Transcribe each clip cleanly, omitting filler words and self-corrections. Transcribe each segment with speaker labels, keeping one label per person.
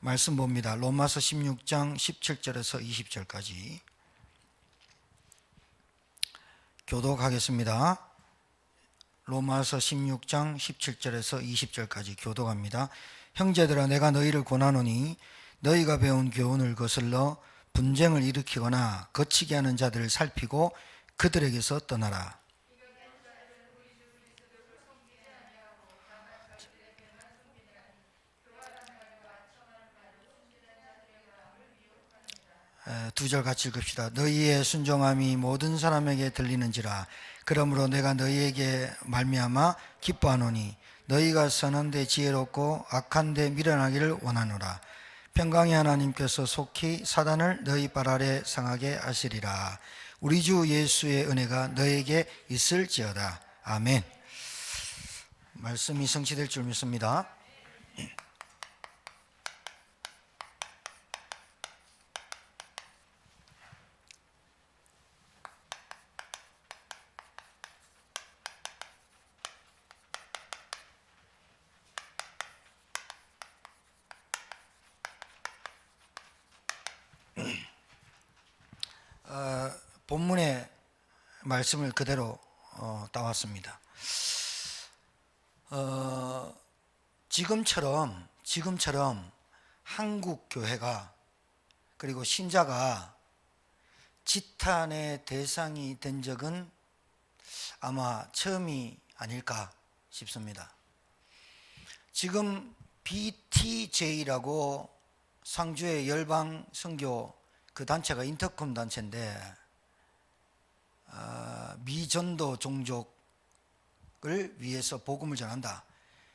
Speaker 1: 말씀 봅니다. 로마서 16장 17절에서 20절까지 교독하겠습니다. 로마서 16장 17절에서 20절까지 교독합니다. 형제들아, 내가 너희를 권하노니 너희가 배운 교훈을 거슬러 분쟁을 일으키거나 거치게 하는 자들을 살피고 그들에게서 떠나라. 두 절 같이 읽읍시다. 너희의 순종함이 모든 사람에게 들리는지라. 그러므로 내가 너희에게 말미암아 기뻐하노니 너희가 선한데 지혜롭고 악한데 미련하기를 원하노라. 평강의 하나님께서 속히 사단을 너희 발 아래 상하게 하시리라. 우리 주 예수의 은혜가 너희에게 있을지어다. 아멘. 말씀이 성취될 줄 믿습니다. 본문의 말씀을 그대로 따왔습니다. 지금처럼 한국 교회가 그리고 신자가 지탄의 대상이 된 적은 아마 처음이 아닐까 싶습니다. 지금 BTJ라고 상주의 열방 선교 그 단체가 인터컴 단체인데 미전도 종족을 위해서 복음을 전한다.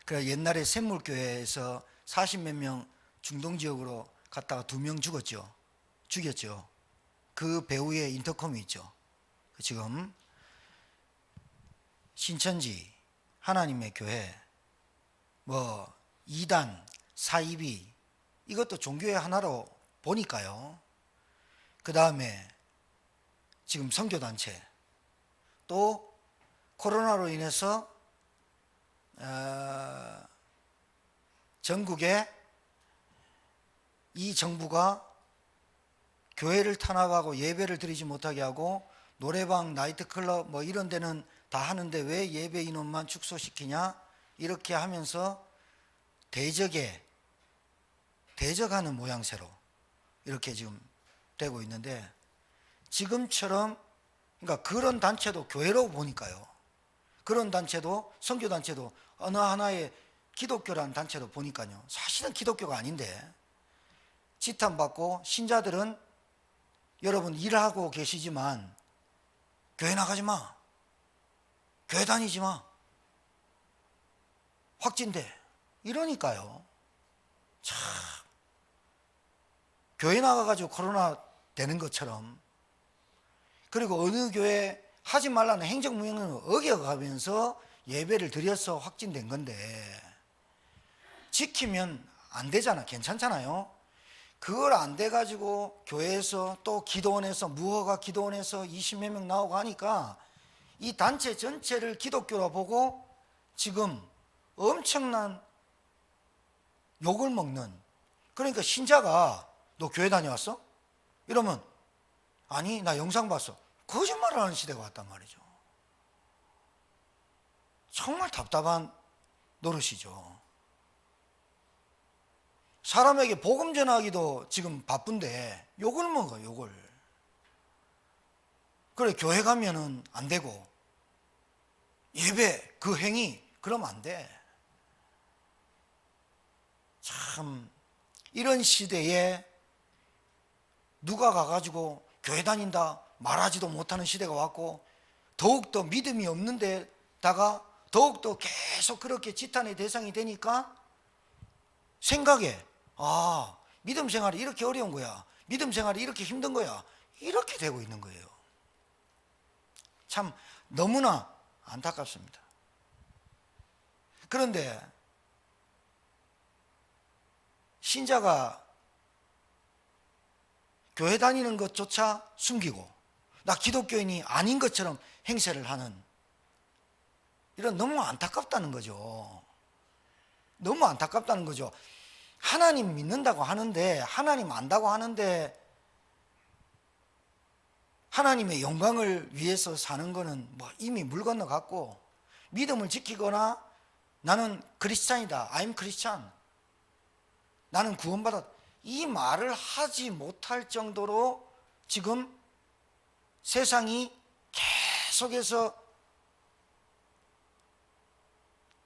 Speaker 1: 그래 옛날에 샘물교회에서 40몇 명 중동지역으로 갔다가 2명 죽였죠. 그 배후에 인터컴이 있죠. 지금 신천지 하나님의 교회 뭐 이단 사이비 이것도 종교의 하나로 보니까요. 그 다음에 지금 선교단체 또 코로나로 인해서 전국에 이 정부가 교회를 탄압하고 예배를 드리지 못하게 하고 노래방, 나이트클럽 뭐 이런 데는 다 하는데 왜 예배 인원만 축소시키냐 이렇게 하면서 대적하는 모양새로 이렇게 지금 되고 있는데 지금처럼 그러니까 그런 단체도 교회라고 보니까요. 그런 단체도 선교단체도 어느 하나의 기독교라는 단체도 보니까요. 사실은 기독교가 아닌데 지탄받고 신자들은 여러분 일하고 계시지만 교회 나가지 마. 교회 다니지 마. 확진돼. 이러니까요. 참 교회 나가가지고 코로나 되는 것처럼 그리고 어느 교회 하지 말라는 행정명령을 어겨가면서 예배를 드려서 확진된 건데 지키면 안 되잖아. 괜찮잖아요. 그걸 안 돼가지고 교회에서 또 기도원에서 무허가 기도원에서 20몇 명 나오고 하니까 이 단체 전체를 기독교로 보고 지금 엄청난 욕을 먹는 그러니까 신자가 너 교회 다녀왔어? 이러면 아니 나 영상 봤어. 거짓말을 하는 시대가 왔단 말이죠. 정말 답답한 노릇이죠. 사람에게 복음 전하기도 지금 바쁜데 욕을 먹어. 욕을. 그래 교회 가면은 안 되고 예배 그 행위 그러면 안 돼. 참 이런 시대에 누가 가가지고 교회 다닌다 말하지도 못하는 시대가 왔고 더욱더 믿음이 없는 데다가 더욱더 계속 그렇게 지탄의 대상이 되니까 생각에 믿음 생활이 이렇게 어려운 거야. 믿음 생활이 이렇게 힘든 거야. 이렇게 되고 있는 거예요. 참 너무나 안타깝습니다. 그런데 신자가 교회 다니는 것조차 숨기고 나 기독교인이 아닌 것처럼 행세를 하는 이런 너무 안타깝다는 거죠. 너무 안타깝다는 거죠. 하나님 믿는다고 하는데, 하나님 안다고 하는데 하나님의 영광을 위해서 사는 거는 뭐 이미 물 건너갔고, 믿음을 지키거나 나는 크리스찬이다, I'm 크리스찬, 나는 구원받았, 이 말을 하지 못할 정도로 지금 세상이 계속해서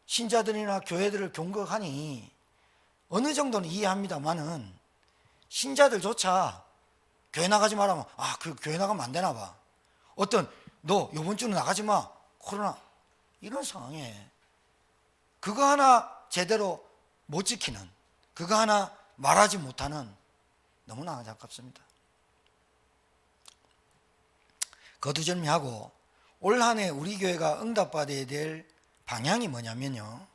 Speaker 1: 신자들이나 교회들을 공격하니 어느 정도는 이해합니다만은, 신자들조차 교회 나가지 말라면 그 교회 나가면 안 되나 봐, 어떤 너 이번 주는 나가지 마, 코로나, 이런 상황에 그거 하나 제대로 못 지키는, 그거 하나 말하지 못하는, 너무나 안타깝습니다. 거두절미하고 올 한 해 우리 교회가 응답받아야 될 방향이 뭐냐면요,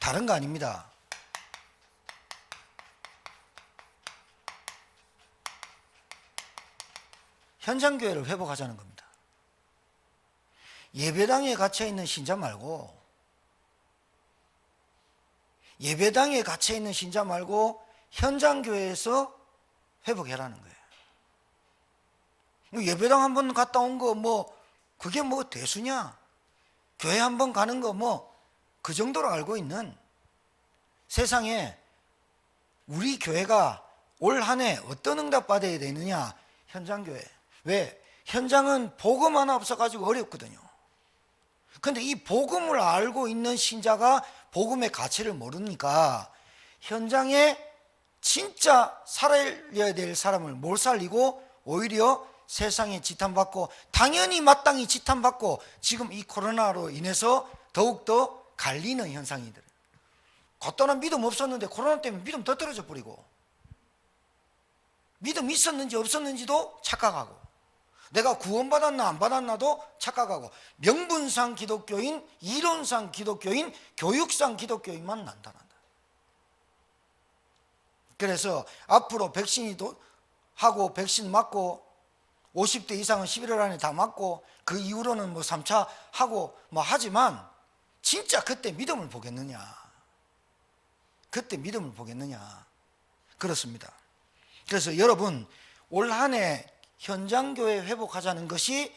Speaker 1: 다른 거 아닙니다. 현장교회를 회복하자는 겁니다. 예배당에 갇혀있는 신자 말고, 예배당에 갇혀있는 신자 말고 현장교회에서 회복해라는 거예요. 예배당 한 번 갔다 온 거 그게 대수냐, 교회 한 번 가는 거 그 정도로 알고 있는 세상에 우리 교회가 올 한 해 어떤 응답 받아야 되느냐, 현장교회. 왜? 현장은 복음 하나 없어가지고 어렵거든요. 근데 이 복음을 알고 있는 신자가 복음의 가치를 모르니까 현장에 진짜 살아야 될 사람을 못 살리고 오히려 세상에 지탄받고, 당연히 마땅히 지탄받고, 지금 이 코로나로 인해서 더욱더 갈리는 현상이들. 겉도는 믿음 없었는데 코로나 때문에 믿음 더 떨어져 버리고, 믿음 있었는지 없었는지도 착각하고, 내가 구원받았나 안 받았나도 착각하고, 명분상 기독교인, 이론상 기독교인, 교육상 기독교인만 나타난다. 그래서 앞으로 백신이 하고 백신 맞고 50대 이상은 11월 안에 다 맞고 그 이후로는 3차 하고 하지만 진짜 그때 믿음을 보겠느냐, 그때 믿음을 보겠느냐, 그렇습니다. 그래서 여러분, 올 한 해 현장교회 회복하자는 것이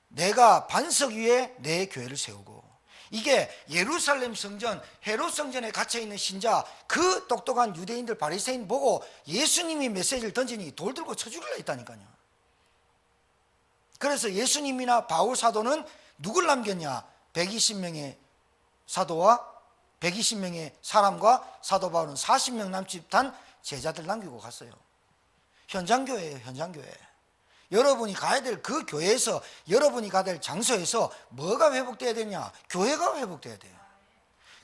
Speaker 1: 내가 반석 위에 내 교회를 세우고, 이게 예루살렘 성전, 헤롯 성전에 갇혀있는 신자, 그 똑똑한 유대인들 바리새인 보고 예수님이 메시지를 던지니 돌 들고 쳐 죽이려 했다니까요. 그래서 예수님이나 바울 사도는 누굴 남겼냐, 120명의 사도와 120명의 사람과 사도 바울은 40명 남짓한 제자들 남기고 갔어요. 현장교회예요, 현장교회. 여러분이 가야 될 그 교회에서, 여러분이 가야 될 장소에서 뭐가 회복돼야 되냐? 교회가 회복돼야 돼요.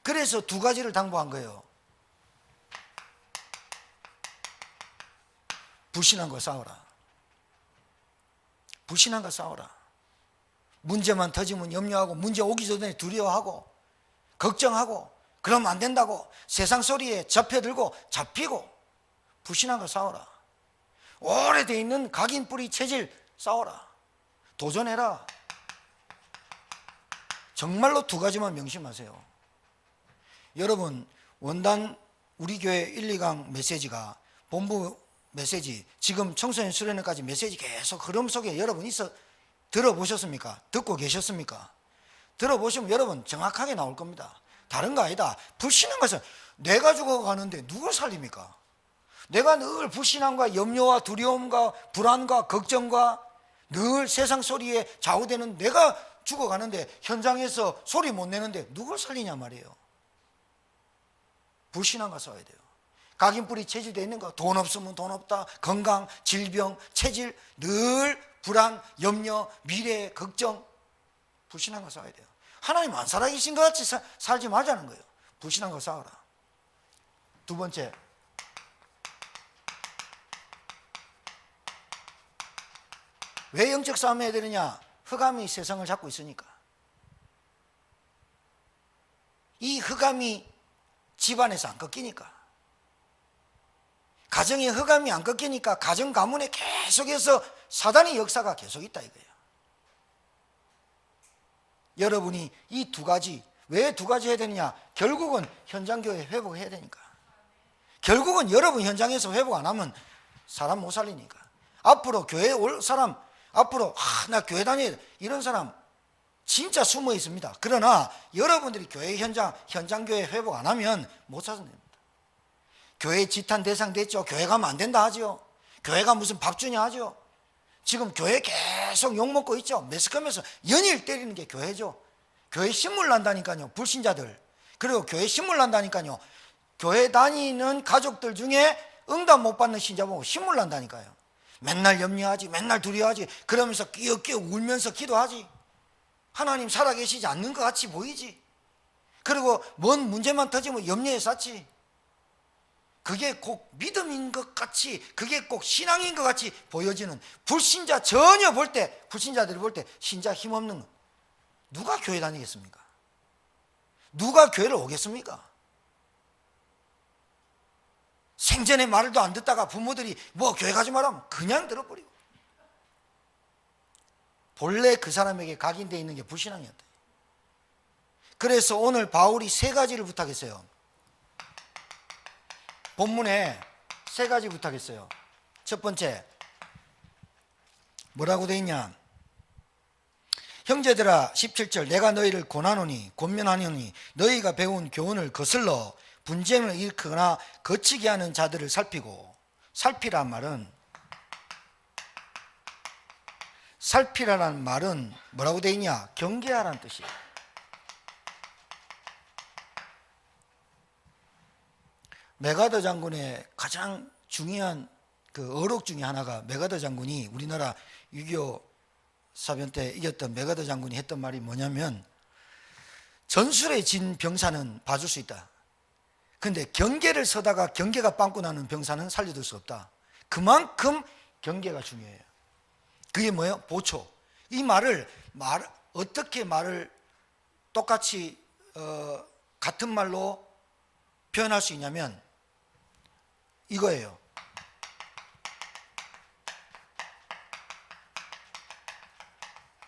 Speaker 1: 그래서 두 가지를 당부한 거예요. 불신앙과 싸워라. 불신앙과 싸워라. 문제만 터지면 염려하고, 문제 오기 전에 두려워하고 걱정하고 그러면 안 된다고 세상 소리에 접혀들고 잡히고, 불신앙과 싸워라. 오래돼 있는 각인 뿌리 체질 싸워라. 도전해라. 정말로 두 가지만 명심하세요. 여러분, 원단 우리 교회 1, 2강 메시지가 본부 메시지, 지금 청소년 수련회까지 메시지 계속 흐름 속에 여러분 들어보셨습니까? 듣고 계셨습니까? 들어보시면 여러분 정확하게 나올 겁니다. 다른 거 아니다. 불신한 것은 내가 죽어가는데 누굴 살립니까? 내가 늘 불신함과 염려와 두려움과 불안과 걱정과 늘 세상 소리에 좌우되는 내가 죽어가는데 현장에서 소리 못 내는데 누굴 살리냐 말이에요. 불신함과 싸워야 돼요. 각인뿌리 체질되어 있는 거, 돈 없으면 돈 없다, 건강, 질병, 체질, 늘 불안, 염려, 미래, 걱정, 불신함과 싸워야 돼요. 하나님 안 살아계신 것 같이 살지 말자는 거예요. 불신함과 싸워라. 두 번째, 왜 영적 싸움 해야 되느냐? 흑암이 세상을 잡고 있으니까. 이 흑암이 집안에서 안 꺾이니까, 가정의 흑암이 안 꺾이니까 가정 가문에 계속해서 사단의 역사가 계속 있다 이거예요. 여러분이 이 두 가지, 왜 두 가지 해야 되느냐? 결국은 현장교회 회복해야 되니까. 결국은 여러분 현장에서 회복 안 하면 사람 못 살리니까. 앞으로 교회에 올 사람, 앞으로 나 교회 다녀야 돼, 이런 사람 진짜 숨어 있습니다. 그러나 여러분들이 교회 현장교회 회복 안 하면 못 찾아냅니다. 교회 지탄 대상 됐죠. 교회 가면 안 된다 하죠. 교회가 무슨 밥 주냐 하죠. 지금 교회 계속 욕먹고 있죠. 매스컴에서 연일 때리는 게 교회죠. 교회 신물 난다니까요. 불신자들. 그리고 교회 신물 난다니까요. 교회 다니는 가족들 중에 응답 못 받는 신자 보고 신물 난다니까요. 맨날 염려하지, 맨날 두려워하지, 그러면서 끼역끼역 울면서 기도하지. 하나님 살아계시지 않는 것 같이 보이지. 그리고 뭔 문제만 터지면 염려에 쌓지. 그게 꼭 믿음인 것 같이, 그게 꼭 신앙인 것 같이 보여지는 불신자, 전혀 볼 때, 불신자들이 볼 때 신자 힘없는 거. 누가 교회 다니겠습니까? 누가 교회를 오겠습니까? 생전에 말도 안 듣다가 부모들이 뭐 교회 가지 말라면 그냥 들어버리고, 본래 그 사람에게 각인되어 있는 게 불신앙이었다. 그래서 오늘 바울이 세 가지를 부탁했어요. 본문에 세 가지 부탁했어요. 첫 번째, 뭐라고 되어 있냐? 형제들아, 17절, 내가 너희를 권하노니 권면하노니 너희가 배운 교훈을 거슬러 분쟁을 일으키거나 거치게 하는 자들을 살피고. 살피란 말은, 살피라는 말은 뭐라고 되어 있냐? 경계하라는 뜻이에요. 메가더 장군의 가장 중요한 그 어록 중에 하나가, 메가더 장군이 우리나라 6.25 사변 때 이겼던 메가더 장군이 했던 말이 뭐냐면, 전술에 진 병사는 봐줄 수 있다. 근데 경계를 서다가 경계가 빵꾸 나는 병사는 살려둘 수 없다. 그만큼 경계가 중요해요. 그게 뭐예요? 보초. 이 말을 어떻게 말을 똑같이 같은 말로 표현할 수 있냐면 이거예요.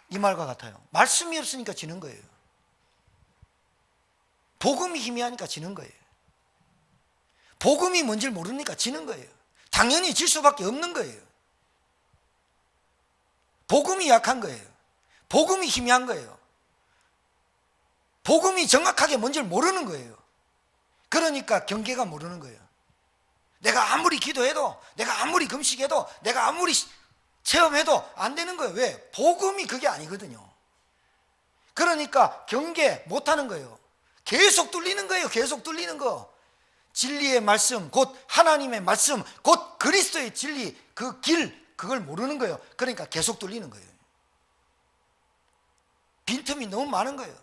Speaker 1: 이 말과 같아요. 말씀이 없으니까 지는 거예요. 복음이 희미하니까 지는 거예요. 복음이 뭔지를 모르니까 지는 거예요. 당연히 질 수밖에 없는 거예요. 복음이 약한 거예요. 복음이 희미한 거예요. 복음이 정확하게 뭔지를 모르는 거예요. 그러니까 경계가 모르는 거예요. 내가 아무리 기도해도, 내가 아무리 금식해도, 내가 아무리 체험해도 안 되는 거예요. 왜? 복음이 그게 아니거든요. 그러니까 경계 못하는 거예요. 계속 뚫리는 거예요. 계속 뚫리는 거. 진리의 말씀, 곧 하나님의 말씀, 곧 그리스도의 진리, 그 길, 그걸 모르는 거예요. 그러니까 계속 뚫리는 거예요. 빈틈이 너무 많은 거예요.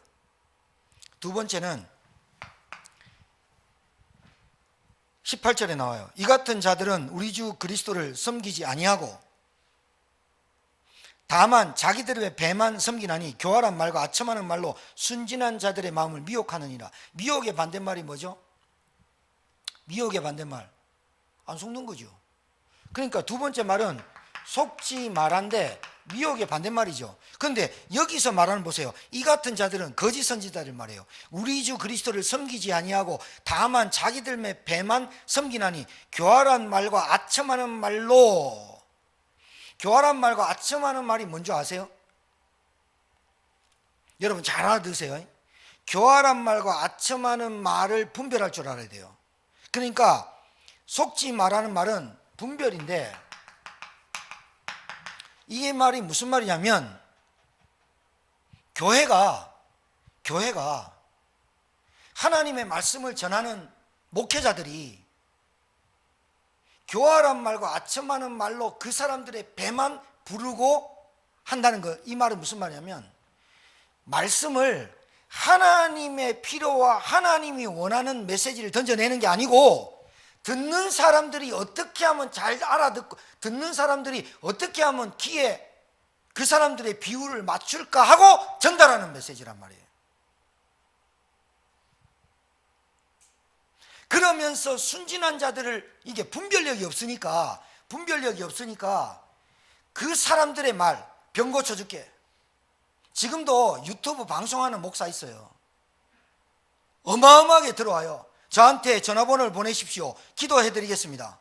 Speaker 1: 두 번째는 18절에 나와요. 이 같은 자들은 우리 주 그리스도를 섬기지 아니하고 다만 자기들의 배만 섬기나니 교활한 말과 아첨하는 말로 순진한 자들의 마음을 미혹하느니라. 미혹의 반대말이 뭐죠? 미혹의 반대말, 안 속는 거죠. 그러니까 두 번째 말은 속지 말한데 미혹의 반대말이죠. 그런데 여기서 말하는, 보세요. 이 같은 자들은 거짓 선지자를 말해요. 우리 주 그리스도를 섬기지 아니하고 다만 자기들의 배만 섬기나니 교활한 말과 아첨하는 말로. 교활한 말과 아첨하는 말이 뭔지 아세요? 여러분 잘 알아두세요. 교활한 말과 아첨하는 말을 분별할 줄 알아야 돼요. 그러니까 속지 말하는 말은 분별인데, 이게 말이 무슨 말이냐면, 교회가 하나님의 말씀을 전하는 목회자들이 교활한 말과 아첨하는 말로 그 사람들의 배만 부르고 한다는 거. 이 말은 무슨 말이냐면, 말씀을 하나님의 필요와 하나님이 원하는 메시지를 던져내는 게 아니고, 듣는 사람들이 어떻게 하면 잘 알아듣고, 듣는 사람들이 어떻게 하면 귀에 그 사람들의 비율을 맞출까 하고 전달하는 메시지란 말이에요. 그러면서 순진한 자들을, 이게 분별력이 없으니까 그 사람들의 말, 병 고쳐줄게. 지금도 유튜브 방송하는 목사 있어요. 어마어마하게 들어와요. 저한테 전화번호를 보내십시오. 기도해 드리겠습니다.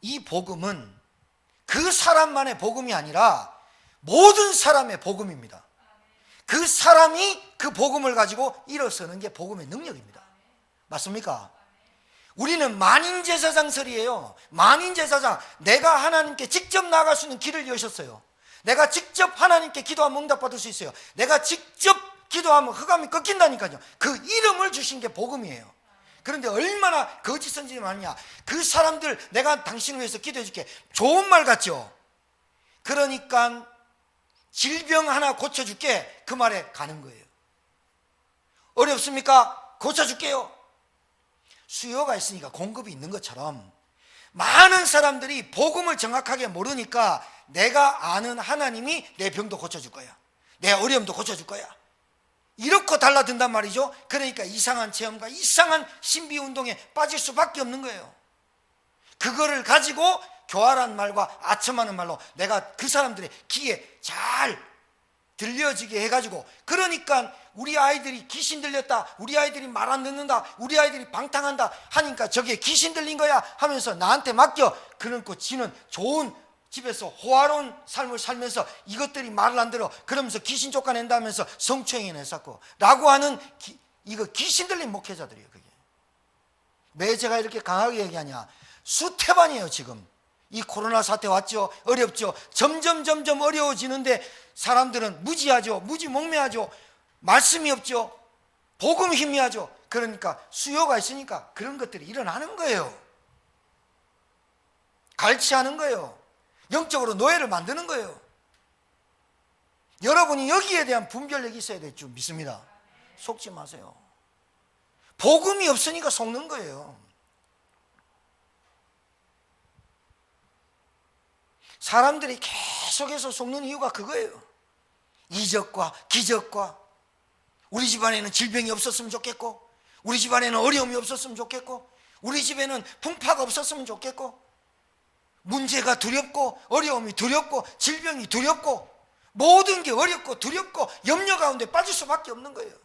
Speaker 1: 이 복음은 그 사람만의 복음이 아니라 모든 사람의 복음입니다. 그 사람이 그 복음을 가지고 일어서는 게 복음의 능력입니다. 맞습니까? 우리는 만인제사장설이에요. 만인제사장, 내가 하나님께 직접 나아갈 수 있는 길을 여셨어요. 내가 직접 하나님께 기도하면 응답받을 수 있어요. 내가 직접 기도하면 흑암이 꺾인다니까요. 그 이름을 주신 게 복음이에요. 그런데 얼마나 거짓 선지자들이 많냐. 그 사람들, 내가 당신을 위해서 기도해 줄게, 좋은 말 같죠. 그러니까 질병 하나 고쳐줄게, 그 말에 가는 거예요. 어렵습니까? 고쳐줄게요. 수요가 있으니까 공급이 있는 것처럼 많은 사람들이 복음을 정확하게 모르니까 내가 아는 하나님이 내 병도 고쳐줄 거야, 내 어려움도 고쳐줄 거야, 이렇게 달라든단 말이죠. 그러니까 이상한 체험과 이상한 신비운동에 빠질 수밖에 없는 거예요. 그거를 가지고 교활한 말과 아첨하는 말로 내가 그 사람들의 귀에 잘 들려지게 해가지고, 그러니까 우리 아이들이 귀신 들렸다, 우리 아이들이 말 안 듣는다, 우리 아이들이 방탕한다 하니까 저게 귀신 들린 거야 하면서 나한테 맡겨. 그러고 지는 좋은 집에서 호화로운 삶을 살면서 이것들이 말을 안 들어, 그러면서 귀신 쫓아낸다면서 성추행이나 했었고 라고 하는 이거 귀신 들린 목회자들이에요. 그게 왜 제가 이렇게 강하게 얘기하냐, 수태반이에요. 지금 이 코로나 사태 왔죠. 어렵죠. 점점 어려워지는데 사람들은 무지하죠. 무지몽매하죠. 말씀이 없죠. 복음 희미하죠. 그러니까 수요가 있으니까 그런 것들이 일어나는 거예요. 갈취하는 거예요. 영적으로 노예를 만드는 거예요. 여러분이 여기에 대한 분별력이 있어야 될 줄 믿습니다. 속지 마세요. 복음이 없으니까 속는 거예요. 사람들이 계속해서 속는 이유가 그거예요. 이적과 기적과, 우리 집안에는 질병이 없었으면 좋겠고, 우리 집안에는 어려움이 없었으면 좋겠고, 우리 집에는 풍파가 없었으면 좋겠고, 문제가 두렵고 어려움이 두렵고 질병이 두렵고 모든 게 어렵고 두렵고 염려 가운데 빠질 수밖에 없는 거예요.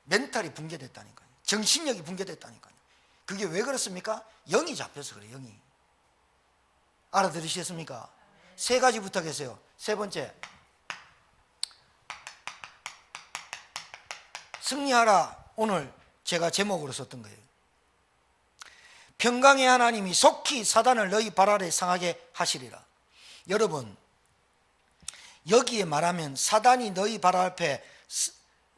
Speaker 1: 멘탈이 붕괴됐다니까요. 정신력이 붕괴됐다니까요. 그게 왜 그렇습니까? 영이 잡혀서 그래요. 영이. 알아들으시겠습니까? 세 가지 부탁했어요. 세 번째, 승리하라. 오늘 제가 제목으로 썼던 거예요. 평강의 하나님이 속히 사단을 너희 발 아래 상하게 하시리라. 여러분, 여기에 말하면 사단이 너희 발 앞에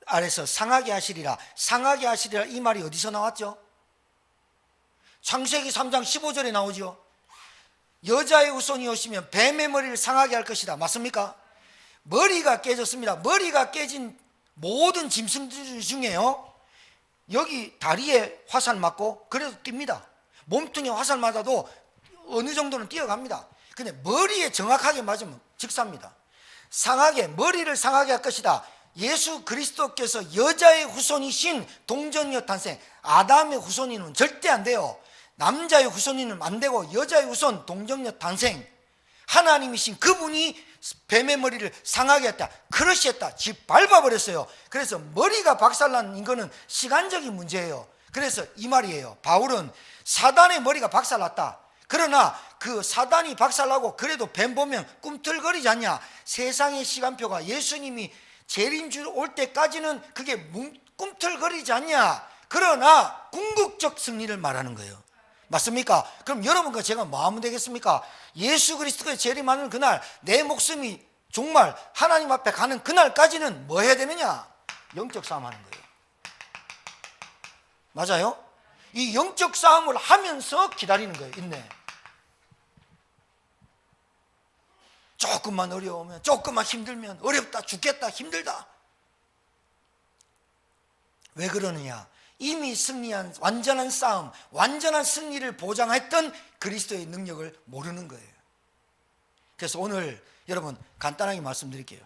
Speaker 1: 아래서 상하게 하시리라, 상하게 하시리라, 이 말이 어디서 나왔죠? 창세기 3장 15절에 나오죠. 여자의 후손이 오시면 뱀의 머리를 상하게 할 것이다. 맞습니까? 머리가 깨졌습니다. 머리가 깨진 모든 짐승들 중에요, 여기 다리에 화살 맞고 그래도 뜁니다. 몸통에 화살 맞아도 어느 정도는 뛰어갑니다. 근데 머리에 정확하게 맞으면 즉사입니다. 상하게, 머리를 상하게 할 것이다. 예수 그리스도께서 여자의 후손이신 동정녀 탄생, 아담의 후손이는 절대 안 돼요. 남자의 후손이는 안 되고 여자의 후손 동정녀 탄생, 하나님이신 그분이 뱀의 머리를 상하게 했다, 크러쉬 했다, 짓밟아버렸어요. 그래서 머리가 박살난 이거는 시간적인 문제예요. 그래서 이 말이에요. 바울은 사단의 머리가 박살났다. 그러나 그 사단이 박살나고 그래도 뱀 보면 꿈틀거리지 않냐. 세상의 시간표가 예수님이 재림주 올 때까지는 그게 꿈틀거리지 않냐. 그러나 궁극적 승리를 말하는 거예요. 맞습니까? 그럼 여러분과 제가 뭐 하면 되겠습니까? 예수 그리스도의 재림하는 그날, 내 목숨이 정말 하나님 앞에 가는 그날까지는 뭐 해야 되느냐? 영적 싸움 하는 거예요. 맞아요? 이 영적 싸움을 하면서 기다리는 거예요. 인내. 조금만 어려우면, 조금만 힘들면, 어렵다, 죽겠다, 힘들다. 왜 그러느냐? 이미 승리한 완전한 싸움, 완전한 승리를 보장했던 그리스도의 능력을 모르는 거예요. 그래서 오늘 여러분 간단하게 말씀드릴게요.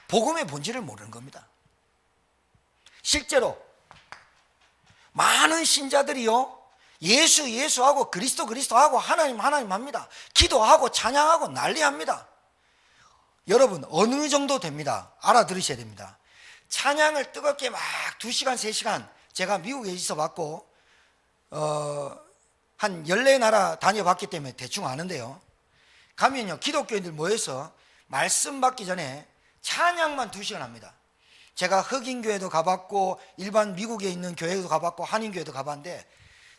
Speaker 1: 복음의 본질을 모르는 겁니다. 실제로 많은 신자들이요, 예수 예수하고 그리스도 그리스도하고 하나님 하나님 합니다. 기도하고 찬양하고 난리합니다. 여러분 어느 정도 됩니다. 알아들으셔야 됩니다. 찬양을 뜨겁게 막 2시간 3시간 제가 미국에 있어봤고 한 14나라 다녀봤기 때문에 대충 아는데요. 가면요 기독교인들 모여서 말씀 받기 전에 찬양만 2시간 합니다. 제가 흑인교회도 가봤고 일반 미국에 있는 교회도 가봤고 한인교회도 가봤는데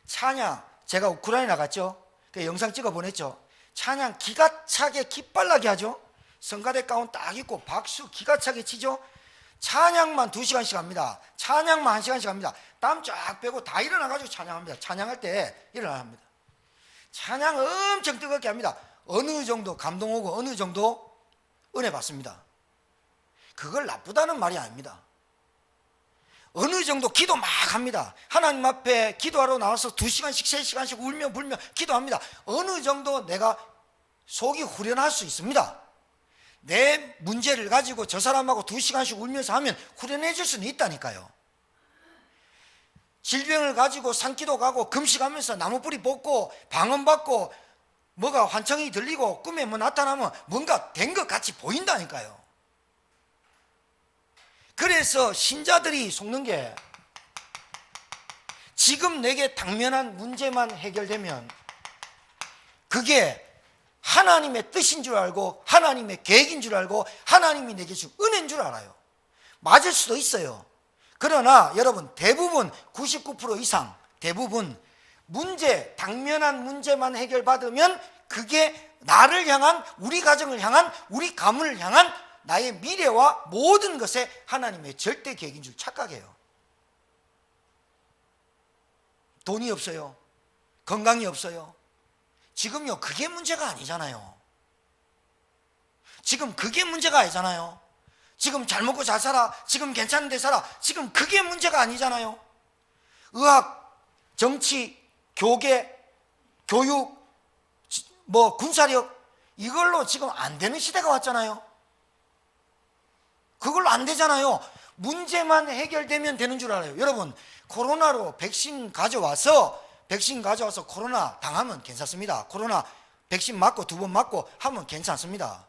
Speaker 1: 찬양, 제가 우크라이나 갔죠. 그 영상 찍어 보냈죠. 찬양 기가 차게 기빨나게 하죠. 성가대 가운 딱 입고 박수 기가 차게 치죠. 찬양만 2시간씩 합니다. 찬양만 1시간씩 합니다. 땀 쫙 빼고 다 일어나가지고 찬양합니다. 찬양할 때 일어납니다. 찬양 엄청 뜨겁게 합니다. 어느 정도 감동 오고 어느 정도 은혜 받습니다. 그걸 나쁘다는 말이 아닙니다. 어느 정도 기도 막 합니다. 하나님 앞에 기도하러 나와서 2시간씩 3시간씩 울며 불며 기도합니다. 어느 정도 내가 속이 후련할 수 있습니다. 내 문제를 가지고 저 사람하고 2시간씩 울면서 하면 후련해질 수는 있다니까요. 질병을 가지고 산기도 가고 금식하면서 나무뿌리 뽑고 방언받고 뭐가 환청이 들리고 꿈에 뭐 나타나면 뭔가 된 것 같이 보인다니까요. 그래서 신자들이 속는 게 지금 내게 당면한 문제만 해결되면 그게 하나님의 뜻인 줄 알고 하나님의 계획인 줄 알고 하나님이 내게 준 은혜인 줄 알아요. 맞을 수도 있어요. 그러나 여러분 대부분 99% 이상 대부분 문제, 당면한 문제만 해결받으면 그게 나를 향한 우리 가정을 향한 우리 가문을 향한 나의 미래와 모든 것에 하나님의 절대 계획인 줄 착각해요. 돈이 없어요. 건강이 없어요. 지금요 그게 문제가 아니잖아요. 지금 그게 문제가 아니잖아요. 지금 잘 먹고 잘 살아. 지금 괜찮은데 살아. 지금 그게 문제가 아니잖아요. 의학, 정치, 교계, 교육, 뭐 군사력 이걸로 지금 안 되는 시대가 왔잖아요. 그걸로 안 되잖아요. 문제만 해결되면 되는 줄 알아요. 여러분 코로나로 백신 가져와서 코로나 당하면 괜찮습니다. 코로나 백신 맞고 2번 맞고 하면 괜찮습니다.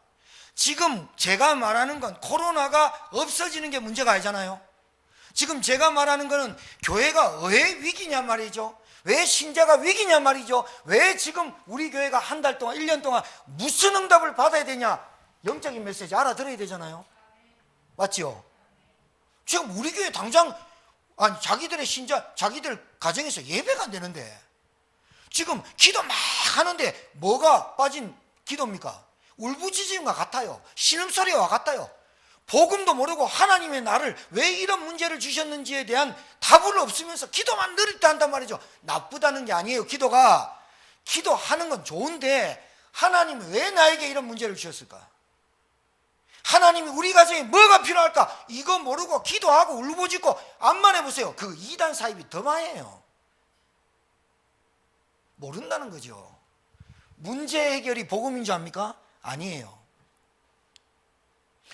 Speaker 1: 지금 제가 말하는 건 코로나가 없어지는 게 문제가 아니잖아요. 지금 제가 말하는 거는 교회가 왜 위기냐 말이죠. 왜 신자가 위기냐 말이죠. 왜 지금 우리 교회가 한 달 동안 1년 동안 무슨 응답을 받아야 되냐. 영적인 메시지 알아들어야 되잖아요. 맞지요? 지금 우리 교회 당장 아니 자기들의 신자 자기들 가정에서 예배가 안 되는데 지금 기도 막 하는데 뭐가 빠진 기도입니까? 울부짖음과 같아요. 신음소리와 같아요. 복음도 모르고 하나님의 나를 왜 이런 문제를 주셨는지에 대한 답을 없으면서 기도만 느릴 때 한단 말이죠. 나쁘다는 게 아니에요. 기도하는 건 좋은데 하나님이 왜 나에게 이런 문제를 주셨을까? 하나님이 우리 가정에 뭐가 필요할까? 이거 모르고 기도하고 울부짖고 암만 해보세요. 그 이단 사입이 더 많아요. 모른다는 거죠. 문제 해결이 복음인 줄 압니까? 아니에요.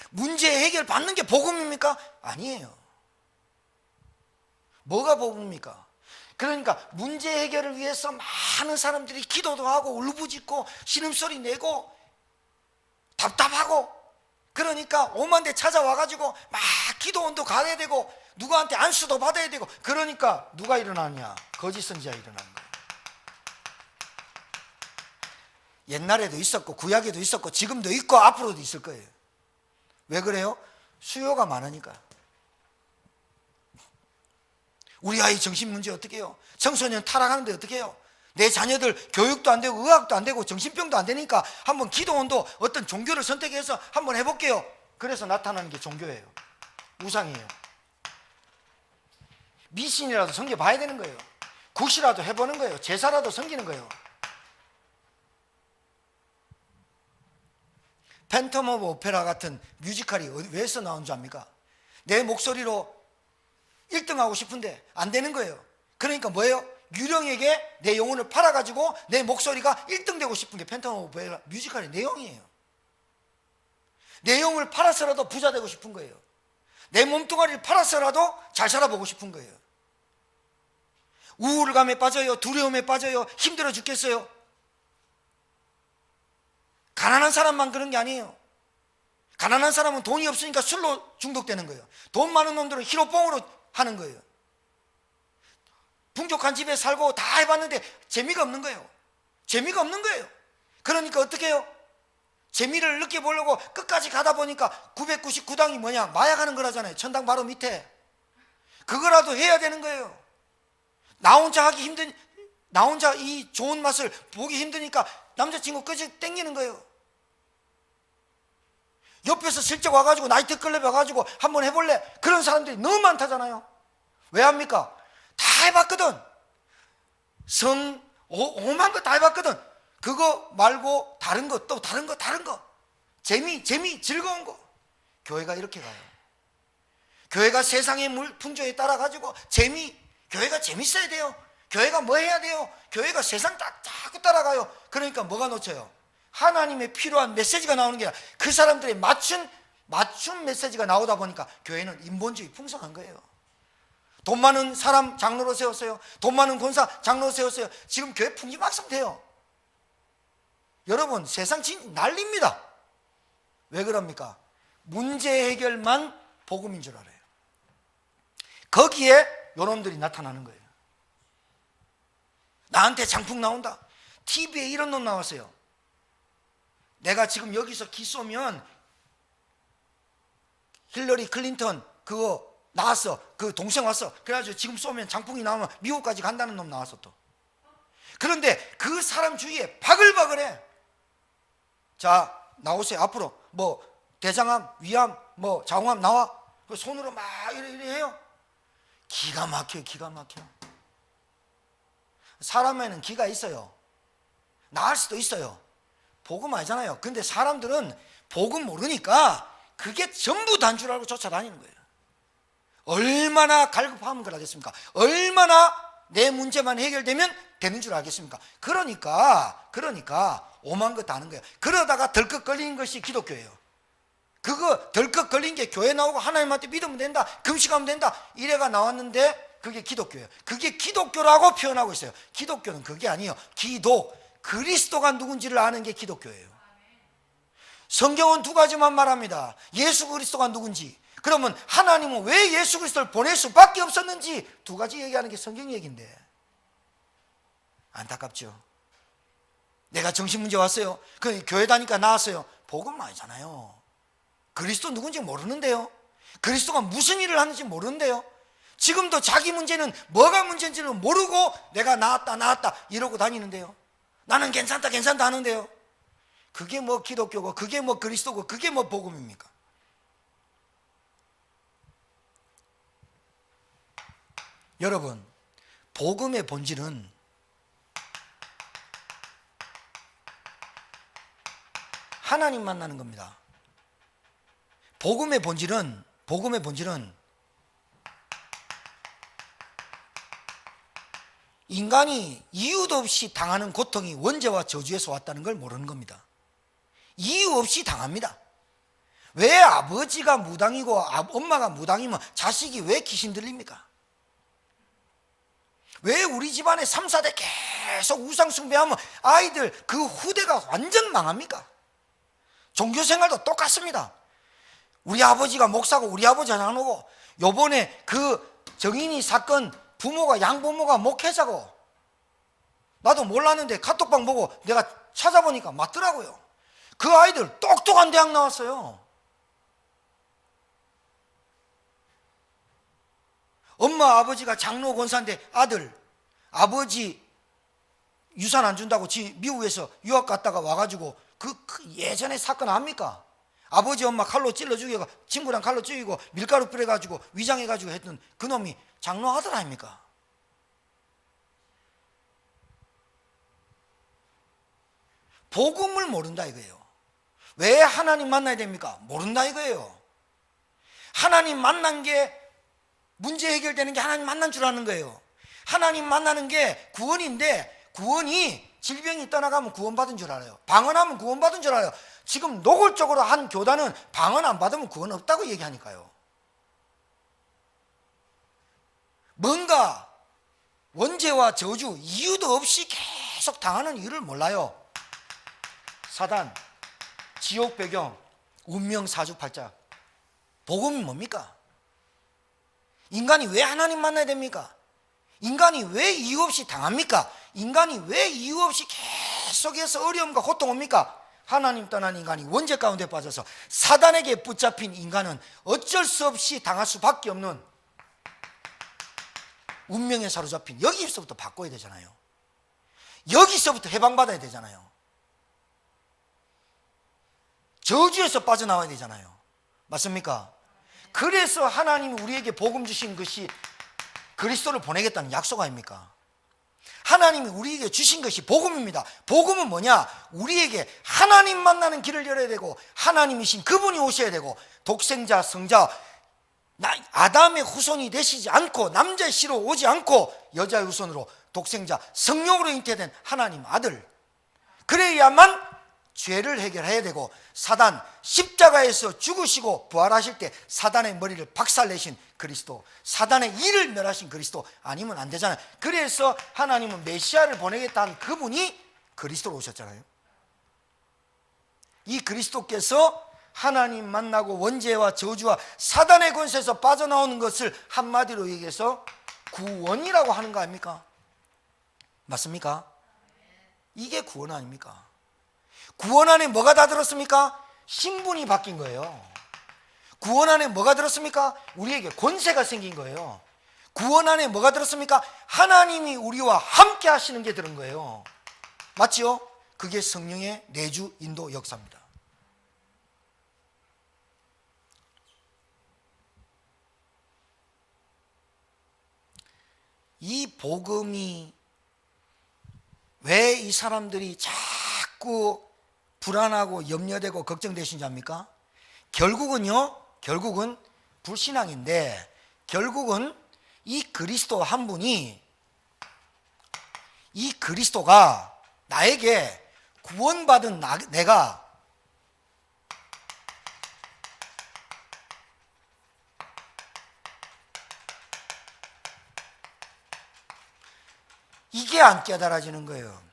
Speaker 1: 문제 해결 받는 게 복음입니까? 아니에요. 뭐가 복음입니까? 그러니까 문제 해결을 위해서 많은 사람들이 기도도 하고 울부짖고 신음소리 내고 답답하고 그러니까 오만 대 찾아와가지고 막 기도원도 가야 되고 누구한테 안수도 받아야 되고 그러니까 누가 일어나냐? 거짓 선지자가 일어나는 거예요. 옛날에도 있었고 구약에도 있었고 지금도 있고 앞으로도 있을 거예요. 왜 그래요? 수요가 많으니까. 우리 아이 정신 문제 어떻게 해요? 청소년 타락하는데 어떻게 해요? 내 자녀들 교육도 안 되고 의학도 안 되고 정신병도 안 되니까 한번 기도원도 어떤 종교를 선택해서 한번 해볼게요. 그래서 나타나는 게 종교예요. 우상이에요. 미신이라도 섬겨봐야 되는 거예요. 굿이라도 해보는 거예요. 제사라도 섬기는 거예요. 팬텀 오브 오페라 같은 뮤지컬이 왜서 나온 줄 압니까? 내 목소리로 1등하고 싶은데 안 되는 거예요. 그러니까 뭐예요? 유령에게 내 영혼을 팔아가지고 내 목소리가 1등 되고 싶은 게 팬텀 오브 오페라 뮤지컬의 내용이에요. 내 영혼을 팔아서라도 부자 되고 싶은 거예요. 내 몸뚱아리를 팔아서라도 잘 살아보고 싶은 거예요. 우울감에 빠져요. 두려움에 빠져요. 힘들어 죽겠어요. 가난한 사람만 그런 게 아니에요. 가난한 사람은 돈이 없으니까 술로 중독되는 거예요. 돈 많은 놈들은 히로뽕으로 하는 거예요. 풍족한 집에 살고 다 해봤는데 재미가 없는 거예요. 재미가 없는 거예요. 그러니까 어떻게 해요? 재미를 느껴보려고 끝까지 가다 보니까 999당이 뭐냐? 마약하는 거라잖아요. 천당 바로 밑에. 그거라도 해야 되는 거예요. 나 혼자 하기 힘든, 나 혼자 이 좋은 맛을 보기 힘드니까 남자친구 끄지 땡기는 거예요. 옆에서 슬쩍 와가지고 나이트 클럽에 와가지고 한번 해볼래? 그런 사람들이 너무 많다잖아요. 왜 합니까? 다 해봤거든. 오만 거 다 해봤거든. 그거 말고 다른 거, 또 다른 거. 재미, 즐거운 거. 교회가 이렇게 가요. 교회가 세상의 풍조에 따라가지고 교회가 재밌어야 돼요. 교회가 뭐 해야 돼요? 교회가 세상 자꾸 따라가요. 그러니까 뭐가 놓쳐요? 하나님의 필요한 메시지가 나오는 게 아니라 그 사람들의 맞춘 메시지가 나오다 보니까 교회는 인본주의 풍성한 거예요. 돈 많은 사람 장로로 세웠어요. 돈 많은 권사 장로로 세웠어요. 지금 교회 풍지박산돼요. 여러분, 세상 난립니다. 왜 그럽니까? 문제 해결만 복음인 줄 알아요. 거기에 요놈들이 나타나는 거예요. 나한테 장풍 나온다. TV에 이런 놈 나왔어요. 내가 지금 여기서 기 쏘면 힐러리 클린턴 그거 나왔어. 그 동생 왔어. 그래가지고 지금 쏘면 장풍이 나오면 미국까지 간다는 놈 나왔어 또. 그런데 그 사람 주위에 바글바글해. 자, 나오세요. 앞으로 뭐 대장암, 위암, 뭐 자궁암 나와. 그 손으로 막 이래 해요. 기가 막혀요. 사람에는 기가 있어요. 나을 수도 있어요. 복음 아니잖아요. 근데 사람들은 복음 모르니까 그게 전부 다인 줄 알고 쫓아다니는 거예요. 얼마나 갈급하면 그러겠습니까? 얼마나 내 문제만 해결되면 되는 줄 알겠습니까? 그러니까 오만 거 다 하는 거예요. 그러다가 덜컥 걸린 것이 기독교예요. 그거 덜컥 걸린 게 교회 나오고 하나님한테 믿으면 된다, 금식하면 된다, 이래가 나왔는데 그게 기독교예요. 그게 기독교라고 표현하고 있어요. 기독교는 그게 아니에요. 그리스도가 누군지를 아는 게 기독교예요. 성경은 두 가지만 말합니다. 예수 그리스도가 누군지, 그러면 하나님은 왜 예수 그리스도를 보낼 수밖에 없었는지, 두 가지 얘기하는 게 성경 얘기인데 안타깝죠. 내가 정신문제 왔어요. 그 교회 다니까 나왔어요. 복음 아니잖아요. 그리스도 누군지 모르는데요. 그리스도가 무슨 일을 하는지 모르는데요. 지금도 자기 문제는 뭐가 문제인지를 모르고 내가 나았다 이러고 다니는데요. 나는 괜찮다 하는데요. 그게 뭐 기독교고, 그게 뭐 그리스도고, 그게 뭐 복음입니까? 여러분, 복음의 본질은 하나님 만나는 겁니다. 복음의 본질은 인간이 이유도 없이 당하는 고통이 원죄와 저주에서 왔다는 걸 모르는 겁니다. 이유 없이 당합니다. 왜 아버지가 무당이고 엄마가 무당이면 자식이 왜 귀신 들립니까? 왜 우리 집안에 3, 4대 계속 우상 숭배하면 아이들 그 후대가 완전 망합니까? 종교 생활도 똑같습니다. 우리 아버지가 목사고 우리 아버지가 장로고, 요번에 그 정인이 사건 양부모가 목회자고, 나도 몰랐는데 카톡방 보고 내가 찾아보니까 맞더라고요. 그 아이들 똑똑한 대학 나왔어요. 엄마 아버지가 장로 권사인데 아버지 유산 안 준다고 미국에서 유학 갔다가 와가지고 그 예전에 사건 압니까? 아버지 엄마 칼로 찔러 죽이고 친구랑 칼로 죽이고 밀가루 뿌려가지고 위장해가지고 했던 그 놈이 장로 아들 아닙니까? 복음을 모른다 이거예요. 왜 하나님 만나야 됩니까? 모른다 이거예요. 하나님 만난 게 문제 해결되는 게 하나님 만난 줄 아는 거예요. 하나님 만나는 게 구원인데, 구원이 질병이 떠나가면 구원받은 줄 알아요. 방언하면 구원받은 줄 알아요. 지금 노골적으로 한 교단은 방언 안 받으면 구원 없다고 얘기하니까요. 뭔가 원죄와 저주, 이유도 없이 계속 당하는 이유를 몰라요. 사단, 지옥 배경, 운명 사주팔자. 복음이 뭡니까? 인간이 왜 하나님 만나야 됩니까? 인간이 왜 이유 없이 당합니까? 인간이 왜 이유 없이 계속해서 어려움과 고통 옵니까? 하나님 떠난 인간이 원죄 가운데 빠져서 사단에게 붙잡힌 인간은 어쩔 수 없이 당할 수밖에 없는 운명에 사로잡힌, 여기서부터 바꿔야 되잖아요. 여기서부터 해방받아야 되잖아요. 저주에서 빠져나와야 되잖아요. 맞습니까? 그래서 하나님이 우리에게 복음 주신 것이 그리스도를 보내겠다는 약속 아닙니까? 하나님이 우리에게 주신 것이 복음입니다. 복음은 뭐냐? 우리에게 하나님 만나는 길을 열어야 되고, 하나님이신 그분이 오셔야 되고, 독생자, 성자, 아담의 후손이 되시지 않고, 남자의 씨로 오지 않고 여자의 후손으로 독생자, 성령으로 잉태된 하나님 아들, 그래야만 죄를 해결해야 되고, 사단, 십자가에서 죽으시고 부활하실 때 사단의 머리를 박살내신 그리스도, 사단의 일을 멸하신 그리스도 아니면 안 되잖아요. 그래서 하나님은 메시아를 보내겠다는 그분이 그리스도로 오셨잖아요. 이 그리스도께서 하나님 만나고 원죄와 저주와 사단의 권세에서 빠져나오는 것을 한마디로 얘기해서 구원이라고 하는 거 아닙니까? 맞습니까? 이게 구원 아닙니까? 구원 안에 뭐가 다 들었습니까? 신분이 바뀐 거예요. 구원 안에 뭐가 들었습니까? 우리에게 권세가 생긴 거예요. 구원 안에 뭐가 들었습니까? 하나님이 우리와 함께 하시는 게 들은 거예요. 맞지요? 그게 성령의 내주 인도 역사입니다. 이 복음이 왜 이 사람들이 자꾸 불안하고 염려되고 걱정되신 줄 압니까? 결국은 불신앙인데, 결국은 이 그리스도 한 분이, 이 그리스도가 나에게 구원받은 내가 이게 안 깨달아지는 거예요.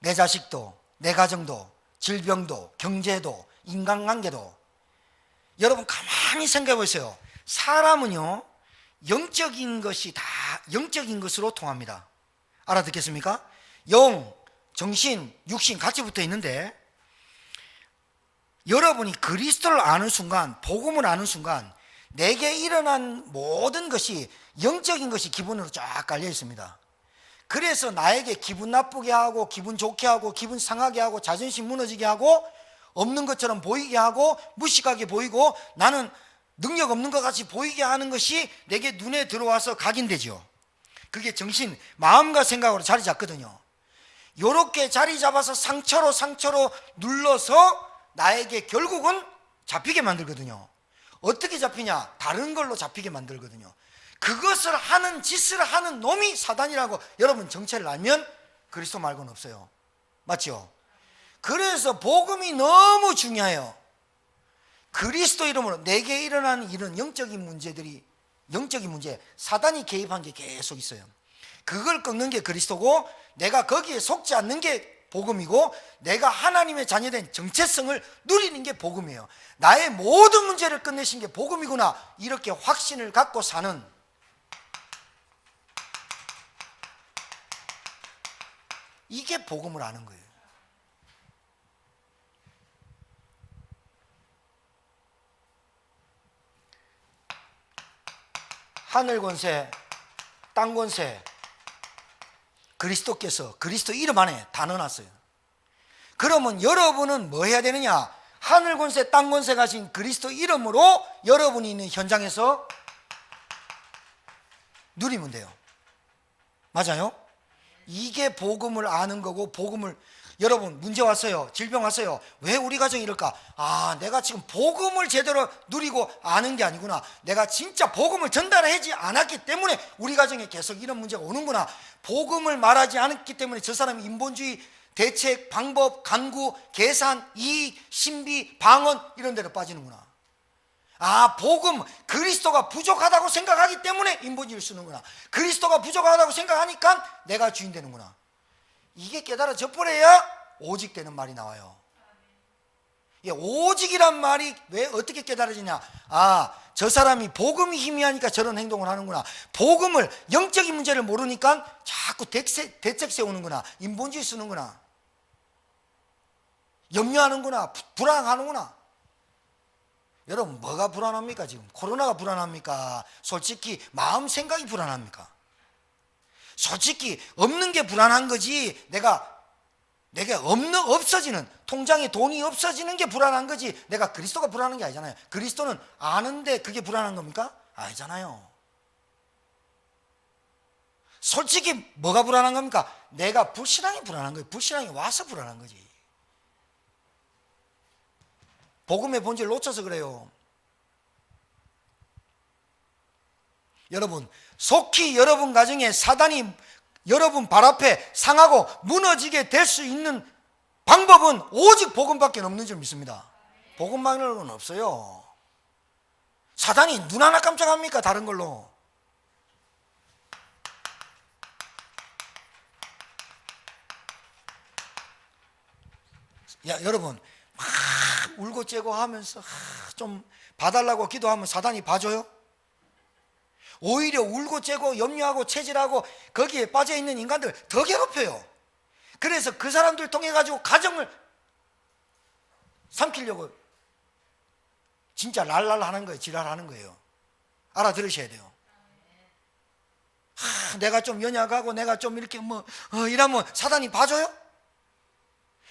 Speaker 1: 내 자식도, 내 가정도, 질병도, 경제도, 인간관계도. 여러분 가만히 생각해 보세요. 사람은요, 영적인 것이 다 영적인 것으로 통합니다. 알아듣겠습니까? 영, 정신, 육신 같이 붙어 있는데, 여러분이 그리스도를 아는 순간, 복음을 아는 순간 내게 일어난 모든 것이, 영적인 것이 기본으로 쫙 깔려 있습니다. 그래서 나에게 기분 나쁘게 하고, 기분 좋게 하고, 기분 상하게 하고, 자존심 무너지게 하고, 없는 것처럼 보이게 하고, 무식하게 보이고, 나는 능력 없는 것 같이 보이게 하는 것이 내게 눈에 들어와서 각인되죠. 그게 정신, 마음과 생각으로 자리 잡거든요. 요렇게 자리 잡아서 상처로 눌러서 나에게 결국은 잡히게 만들거든요. 어떻게 잡히냐? 다른 걸로 잡히게 만들거든요. 그것을 하는, 짓을 하는 놈이 사단이라고 여러분 정체를 알면 그리스도 말고는 없어요. 맞죠? 그래서 복음이 너무 중요해요. 그리스도 이름으로 내게 일어나는 이런 영적인 문제들이, 영적인 문제, 사단이 개입한 게 계속 있어요. 그걸 꺾는 게 그리스도고, 내가 거기에 속지 않는 게 복음이고, 내가 하나님의 자녀된 정체성을 누리는 게 복음이에요. 나의 모든 문제를 끝내신 게 복음이구나, 이렇게 확신을 갖고 사는, 이게 복음을 아는 거예요. 하늘 권세, 땅 권세, 그리스도께서 그리스도 이름 안에 다 넣어놨어요. 그러면 여러분은 뭐 해야 되느냐? 하늘 권세, 땅 권세 가진 그리스도 이름으로 여러분이 있는 현장에서 누리면 돼요. 맞아요? 이게 복음을 아는 거고, 복음을, 여러분 문제 왔어요. 질병 왔어요. 왜 우리 가정이 이럴까? 아, 내가 지금 복음을 제대로 누리고 아는 게 아니구나. 내가 진짜 복음을 전달하지 않았기 때문에 우리 가정에 계속 이런 문제가 오는구나. 복음을 말하지 않았기 때문에 저 사람이 인본주의, 대책, 방법, 간구, 계산, 이익, 신비, 방언 이런 데로 빠지는구나. 복음, 그리스도가 부족하다고 생각하기 때문에 인본주의를 쓰는구나. 그리스도가 부족하다고 생각하니까 내가 주인 되는구나. 이게 깨달아져 버려야 오직 되는 말이 나와요. 오직이란 말이 왜 어떻게 깨달아지냐? 저 사람이 복음이 희미하니까 저런 행동을 하는구나. 복음을, 영적인 문제를 모르니까 자꾸 대책 세우는구나. 인본주의 쓰는구나. 염려하는구나. 불안하는구나. 여러분, 뭐가 불안합니까? 지금 코로나가 불안합니까? 솔직히 마음 생각이 불안합니까? 솔직히 없는 게 불안한 거지, 내게 없어지는, 통장에 돈이 없어지는 게 불안한 거지, 내가 그리스도가 불안한 게 아니잖아요. 그리스도는 아는데 그게 불안한 겁니까? 아니잖아요. 솔직히 뭐가 불안한 겁니까? 내가 불신앙이 불안한 거예요. 불신앙이 와서 불안한 거지. 복음의 본질을 놓쳐서 그래요. 여러분, 속히 여러분 가정에 사단이 여러분 발 앞에 상하고 무너지게 될 수 있는 방법은 오직 복음밖에 없는 줄 믿습니다. 복음만으로는 없어요. 사단이 눈 하나 깜짝합니까? 다른 걸로. 여러분, 막 울고 째고 하면서 좀 봐달라고 기도하면 사단이 봐줘요? 오히려 울고 째고 염려하고 체질하고 거기에 빠져있는 인간들 더 괴롭혀요. 그래서 그 사람들 통해 가지고 가정을 삼키려고 진짜 랄랄하는 거예요. 지랄하는 거예요. 알아들으셔야 돼요. 내가 좀 연약하고 내가 좀 이렇게 이러면 사단이 봐줘요?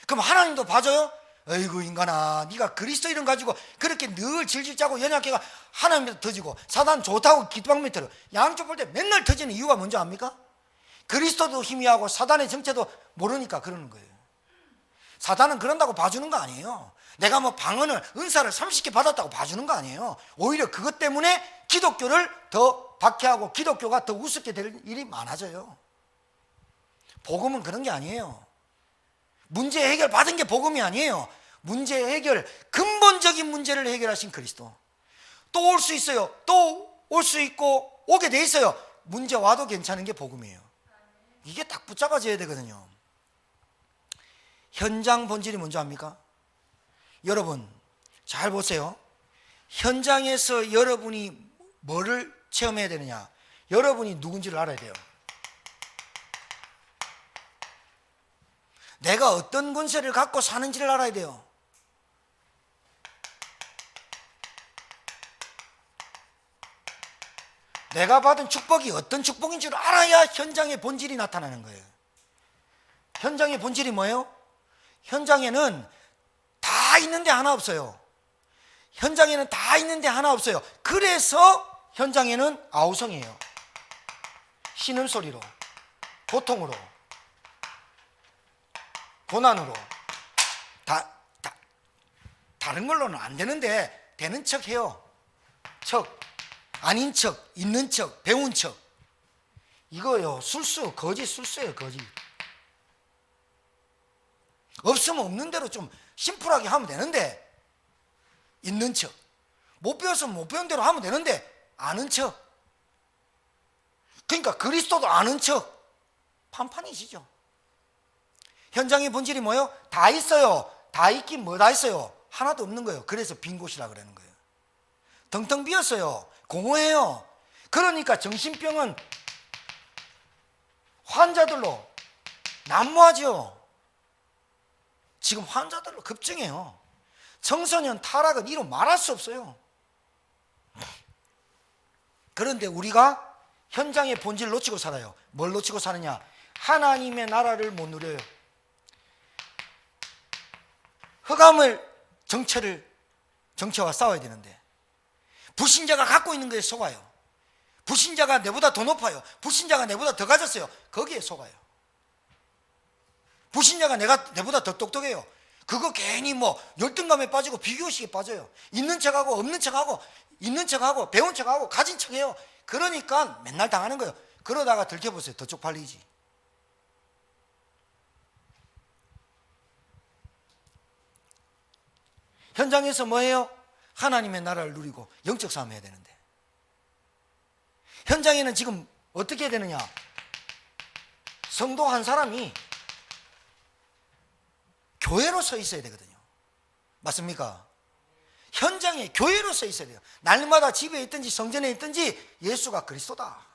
Speaker 1: 그럼 하나님도 봐줘요? 어이구 인간아, 네가 그리스도 이름 가지고 그렇게 늘 질질 짜고 연약해가 하나님한테 터지고 사단 좋다고 기도방 밑으로 양쪽 볼 때 맨날 터지는 이유가 뭔지 압니까? 그리스도도 희미하고 사단의 정체도 모르니까 그러는 거예요. 사단은 그런다고 봐주는 거 아니에요. 내가 방언을 은사를 30개 받았다고 봐주는 거 아니에요. 오히려 그것 때문에 기독교를 더 박해하고 기독교가 더 우습게 될 일이 많아져요. 복음은 그런 게 아니에요. 문제 해결 받은 게 복음이 아니에요. 문제 해결, 근본적인 문제를 해결하신 그리스도. 또 올 수 있어요. 또 올 수 있고 오게 돼 있어요. 문제 와도 괜찮은 게 복음이에요. 이게 딱 붙잡아져야 되거든요. 현장 본질이 뭔지 압니까? 여러분 잘 보세요. 현장에서 여러분이 뭐를 체험해야 되느냐? 여러분이 누군지를 알아야 돼요. 내가 어떤 권세를 갖고 사는지를 알아야 돼요. 내가 받은 축복이 어떤 축복인 줄 알아야 현장의 본질이 나타나는 거예요. 현장의 본질이 뭐예요? 현장에는 다 있는데 하나 없어요. 현장에는 다 있는데 하나 없어요. 그래서 현장에는 아우성이에요. 신음소리로, 고통으로, 고난으로 다른 걸로는 안 되는데 되는 척 해요. 아닌 척, 있는 척, 배운 척. 이거요, 술수, 거짓 술수예요, 거짓. 없으면 없는 대로 좀 심플하게 하면 되는데 있는 척. 못 배웠으면 못 배운 대로 하면 되는데 아는 척. 그러니까 그리스도도 아는 척. 판판이시죠. 현장의 본질이 뭐예요? 다 있어요. 다 있긴 뭐 다 있어요? 하나도 없는 거예요. 그래서 빈 곳이라 그러는 거예요. 텅텅 비었어요. 공허해요. 그러니까 정신병은 환자들로 난무하죠. 지금 환자들로 급증해요. 청소년 타락은 이로 말할 수 없어요. 그런데 우리가 현장의 본질을 놓치고 살아요. 뭘 놓치고 사느냐? 하나님의 나라를 못 누려요. 흑암을 정체와 싸워야 되는데 불신자가 갖고 있는 거에 속아요. 불신자가 내보다 더 높아요. 불신자가 내보다 더 가졌어요. 거기에 속아요. 불신자가 내보다 더 똑똑해요. 그거 괜히 열등감에 빠지고 비교의식에 빠져요. 있는 척하고 없는 척하고 있는 척하고 배운 척하고 가진 척해요. 그러니까 맨날 당하는 거예요. 그러다가 들켜보세요. 더 쪽팔리지. 현장에서 뭐예요? 하나님의 나라를 누리고 영적 싸움 해야 되는데, 현장에는 지금 어떻게 해야 되느냐? 성도 한 사람이 교회로 서 있어야 되거든요. 맞습니까? 현장에 교회로 서 있어야 돼요. 날마다 집에 있든지 성전에 있든지 예수가 그리스도다.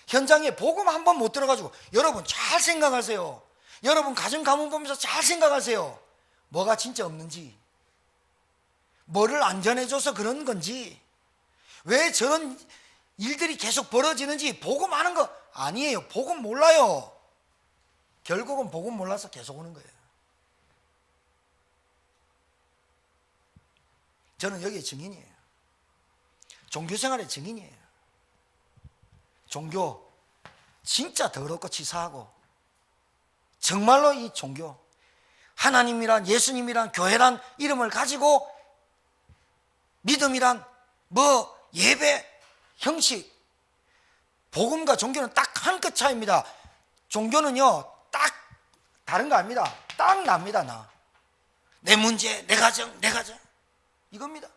Speaker 1: 현장에 복음 한 번 못 들어가지고, 여러분 잘 생각하세요. 여러분 가정 가문 보면서 잘 생각하세요. 뭐가 진짜 없는지, 뭐를 안 전해줘서 그런 건지, 왜 저런 일들이 계속 벌어지는지. 복음 아는 거 아니에요. 복음 몰라요. 결국은 복음 몰라서 계속 오는 거예요. 저는 여기에 증인이에요. 종교생활의 증인이에요. 종교 진짜 더럽고 치사하고, 정말로 이 종교, 하나님이란, 예수님이란, 교회란 이름을 가지고 믿음이란 뭐 예배 형식, 복음과 종교는 딱 한 끗 차이입니다. 종교는요 딱 다른 거 아닙니다. 딱 납니다. 내 문제, 내 가정, 내 가정, 이겁니다.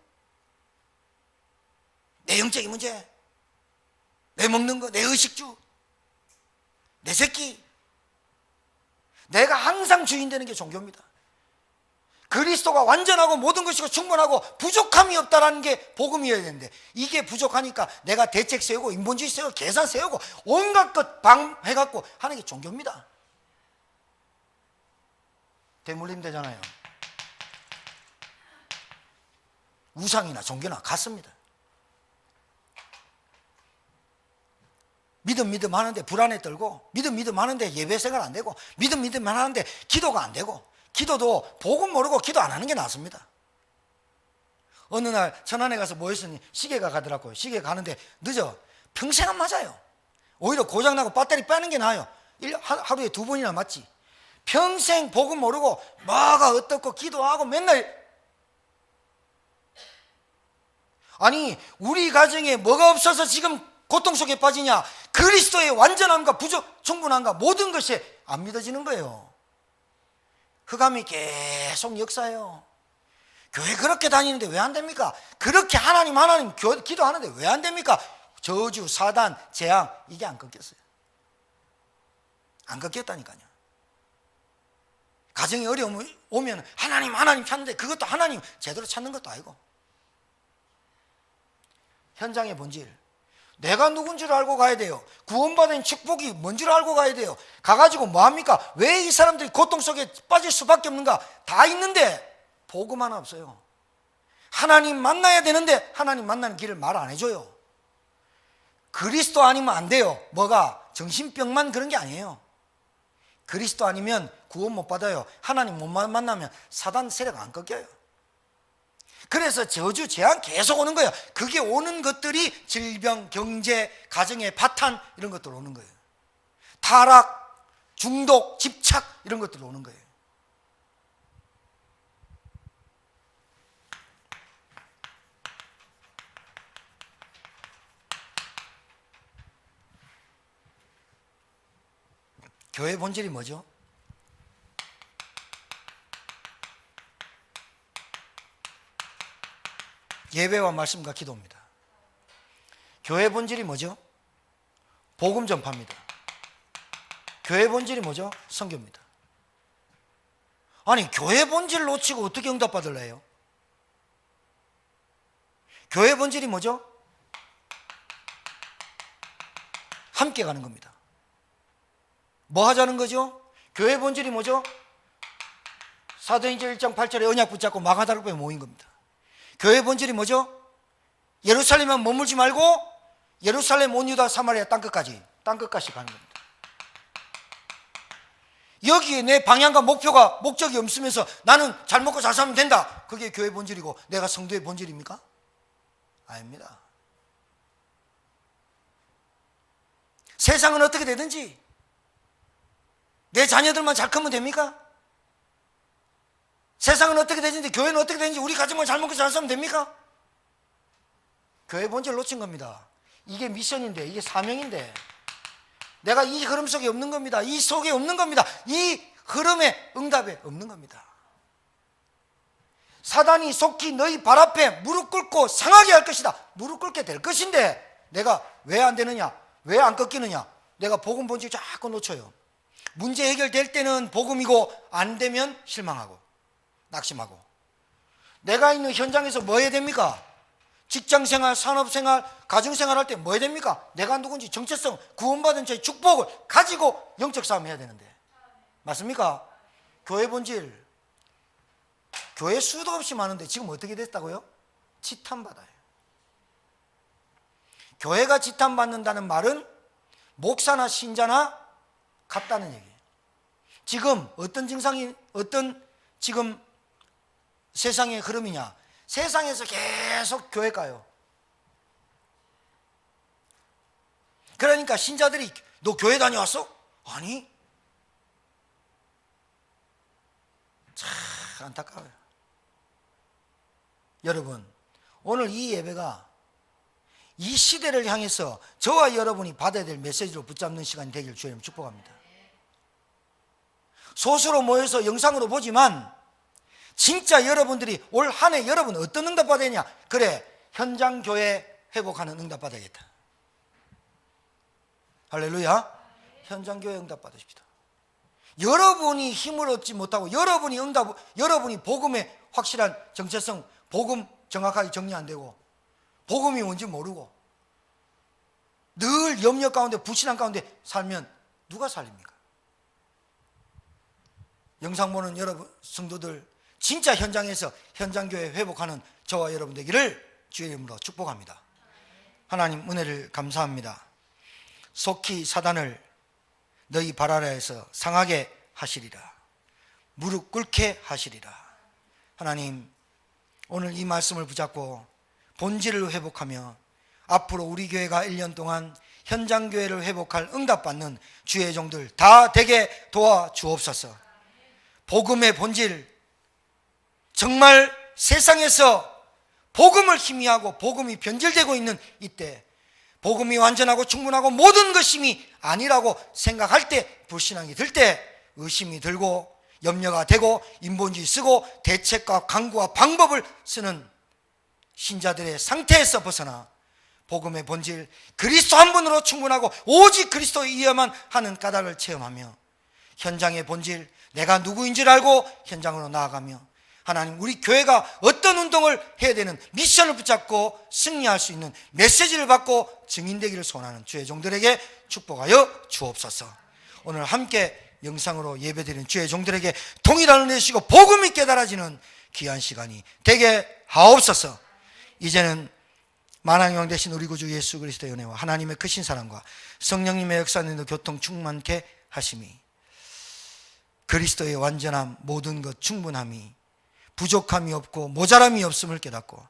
Speaker 1: 내 영적인 문제, 내 먹는 거, 내 의식주, 내 새끼, 내가 항상 주인 되는 게 종교입니다. 그리스도가 완전하고 모든 것이고 충분하고 부족함이 없다라는 게 복음이어야 되는데, 이게 부족하니까 내가 대책 세우고 인본주의 세우고 계산 세우고 온갖 것 방해갖고 하는 게 종교입니다. 대물림 되잖아요. 우상이나 종교나 같습니다. 믿음 하는데 불안에 떨고, 믿음 하는데 예배 생활 안 되고, 믿음 하는데 기도가 안 되고, 기도도 복음 모르고 기도 안 하는 게 낫습니다. 어느 날 천안에 가서 뭐 했으니 시계가 가더라고요. 시계 가는데 늦어. 평생 안 맞아요. 오히려 고장나고 배터리 빼는 게 나아요. 하루에 2번이나 맞지. 평생 복음 모르고 뭐가 어떻고 기도하고 맨날. 아니, 우리 가정에 뭐가 없어서 지금 고통 속에 빠지냐? 그리스도의 완전함과 충분함과 모든 것이 안 믿어지는 거예요. 흑암이 계속 역사해요. 교회 그렇게 다니는데 왜 안 됩니까? 그렇게 하나님 기도하는데 왜 안 됩니까? 저주, 사단, 재앙, 이게 안 꺾였어요. 안 꺾였다니까요. 가정에 어려움이 오면 하나님 찾는데, 그것도 하나님 제대로 찾는 것도 아니고. 현장의 본질, 내가 누군 줄 알고 가야 돼요. 구원받은 축복이 뭔 줄 알고 가야 돼요. 가가지고 뭐합니까? 왜 이 사람들이 고통 속에 빠질 수밖에 없는가? 다 있는데 복음 하나 없어요. 하나님 만나야 되는데 하나님 만나는 길을 말 안 해줘요. 그리스도 아니면 안 돼요. 뭐가? 정신병만 그런 게 아니에요. 그리스도 아니면 구원 못 받아요. 하나님 못 만나면 사단 세력 안 꺾여요. 그래서 저주, 재앙 계속 오는 거예요. 그게 오는 것들이 질병, 경제, 가정의 파탄, 이런 것들 오는 거예요. 타락, 중독, 집착, 이런 것들 오는 거예요. 교회 본질이 뭐죠? 예배와 말씀과 기도입니다. 교회 본질이 뭐죠? 복음 전파입니다. 교회 본질이 뭐죠? 선교입니다. 아니, 교회 본질 놓치고 어떻게 응답받을래요? 교회 본질이 뭐죠? 함께 가는 겁니다. 뭐 하자는 거죠? 교회 본질이 뭐죠? 사도행전 1장 8절에 언약 붙잡고 마가다락방에 모인 겁니다. 교회 본질이 뭐죠? 예루살렘만 머물지 말고 예루살렘, 온 유다, 사마리아 땅끝까지 가는 겁니다. 여기에 내 방향과 목적이 없으면서 나는 잘 먹고 잘 살면 된다, 그게 교회 본질이고 내가 성도의 본질입니까? 아닙니다. 세상은 어떻게 되든지 내 자녀들만 잘 크면 됩니까? 세상은 어떻게 되든지 교회는 어떻게 되든지 우리 가정만 잘 먹고 잘 살면 됩니까? 교회 본질 놓친 겁니다. 이게 미션인데, 이게 사명인데, 내가 이 흐름 속에 없는 겁니다. 이 속에 없는 겁니다. 이 흐름의 응답에 없는 겁니다. 사단이 속히 너희 발 앞에 무릎 꿇고 상하게 할 것이다. 무릎 꿇게 될 것인데 내가 왜 안 되느냐? 왜 안 꺾이느냐? 내가 복음 본질 자꾸 놓쳐요. 문제 해결될 때는 복음이고 안 되면 실망하고 낙심하고. 내가 있는 현장에서 뭐 해야 됩니까? 직장생활, 산업생활, 가정생활 할 때 뭐 해야 됩니까? 내가 누군지 정체성, 구원받은 자의 축복을 가지고 영적 싸움 해야 되는데 맞습니까? 교회 본질, 교회 수도 없이 많은데 지금 어떻게 됐다고요? 지탄받아요. 교회가 지탄받는다는 말은 목사나 신자나 같다는 얘기예요. 지금 어떤 증상이, 어떤 지금 세상의 흐름이냐? 세상에서 계속 교회 가요. 그러니까 신자들이 너 교회 다녀왔어? 아니. 참 안타까워요. 여러분, 오늘 이 예배가 이 시대를 향해서 저와 여러분이 받아야 될 메시지로 붙잡는 시간이 되길 주님 축복합니다. 소수로 모여서 영상으로 보지만 진짜 여러분들이 올 한 해 여러분 어떤 응답 받아야냐? 그래, 현장 교회 회복하는 응답 받아야겠다. 할렐루야. 현장 교회 응답 받으십시다. 여러분이 힘을 얻지 못하고 여러분이 복음의 확실한 정체성, 복음 정확하게 정리 안 되고 복음이 뭔지 모르고 늘 염려 가운데 불신앙 가운데 살면 누가 살립니까? 영상 보는 여러분 성도들 진짜 현장에서 현장교회 회복하는 저와 여러분 되기를 주의 이름으로 축복합니다. 하나님 은혜를 감사합니다. 속히 사단을 너희 발 아래에서 상하게 하시리라. 무릎 꿇게 하시리라. 하나님, 오늘 이 말씀을 붙잡고 본질을 회복하며 앞으로 우리 교회가 1년 동안 현장교회를 회복할 응답받는 주의 종들 다 되게 도와주옵소서. 복음의 본질, 정말 세상에서 복음을 희미하고 복음이 변질되고 있는 이때 복음이 완전하고 충분하고 모든 것임이 아니라고 생각할 때, 불신앙이 들 때 의심이 들고 염려가 되고 인본주의 쓰고 대책과 강구와 방법을 쓰는 신자들의 상태에서 벗어나 복음의 본질, 그리스도 한 분으로 충분하고 오직 그리스도에 의해만 하는 까닭을 체험하며 현장의 본질, 내가 누구인지를 알고 현장으로 나아가며 하나님, 우리 교회가 어떤 운동을 해야 되는 미션을 붙잡고 승리할 수 있는 메시지를 받고 증인되기를 소원하는 주의 종들에게 축복하여 주옵소서. 오늘 함께 영상으로 예배드리는 주의 종들에게 동일한 은혜 주시고 복음이 깨달아지는 귀한 시간이 되게 하옵소서. 이제는 만왕의 되신 우리 구주 예수 그리스도의 은혜와 하나님의 크신 사랑과 성령님의 역사는 교통 충만케 하심이, 그리스도의 완전함, 모든 것 충분함이, 부족함이 없고 모자람이 없음을 깨닫고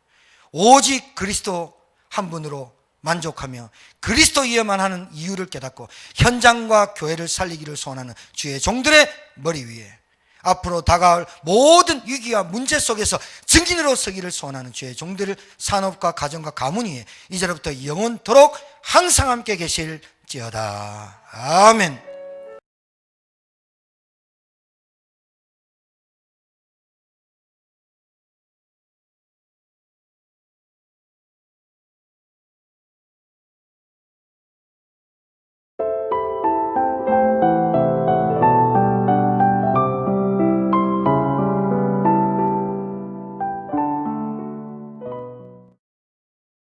Speaker 1: 오직 그리스도 한 분으로 만족하며 그리스도이어만 하는 이유를 깨닫고 현장과 교회를 살리기를 소원하는 주의 종들의 머리 위에 앞으로 다가올 모든 위기와 문제 속에서 증인으로 서기를 소원하는 주의 종들을 산업과 가정과 가문 위에 이제로부터 영원토록 항상 함께 계실지어다. 아멘.